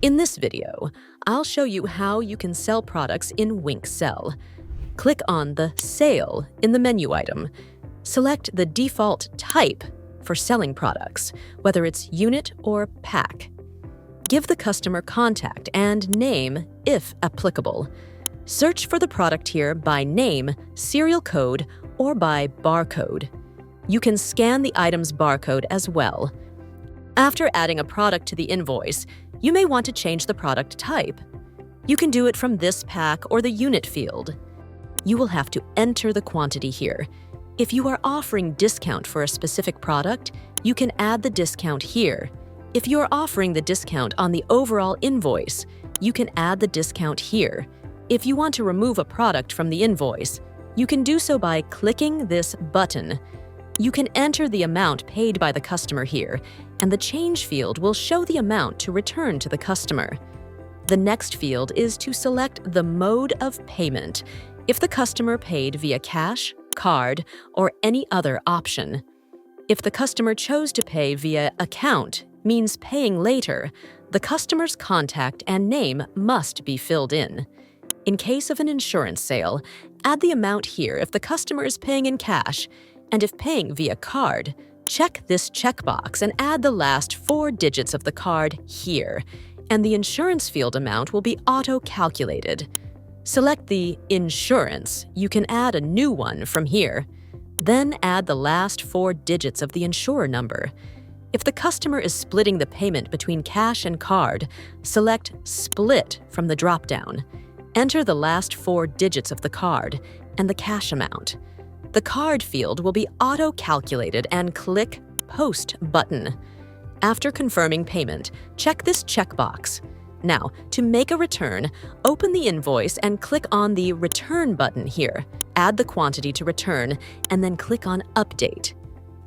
In this video, I'll show you how you can sell products in WinkSell. Click on the Sale in the menu item. Select the default type for selling products, whether it's unit or pack. Give the customer contact and name if applicable. Search for the product here by name, serial code, or by barcode. You can scan the item's barcode as well. After adding a product to the invoice, you may want to change the product type. You can do it from this pack or the unit field. You will have to enter the quantity here. If you are offering discount for a specific product, you can add the discount here. If you are offering the discount on the overall invoice, you can add the discount here. If you want to remove a product from the invoice, you can do so by clicking this button. You can enter the amount paid by the customer here, and the change field will show the amount to return to the customer. The next field is to select the mode of payment, if the customer paid via cash, card, or any other option. If the customer chose to pay via account, means paying later, the customer's contact and name must be filled in. In case of an insurance sale, add the amount here if the customer is paying in cash, and if paying via card, check this checkbox and add the last 4 digits of the card here, and the insurance field amount will be auto-calculated. Select the Insurance. You can add a new one from here. Then add the last 4 digits of the insurer number. If the customer is splitting the payment between cash and card, select Split from the drop-down. Enter the last 4 digits of the card and the cash amount. The card field will be auto-calculated and click Post button. After confirming payment, check this checkbox. Now, to make a return, open the invoice and click on the Return button here. Add the quantity to return and then click on Update.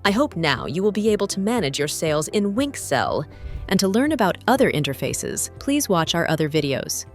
I hope now you will be able to manage your sales in WinkSell. And to learn about other interfaces, please watch our other videos.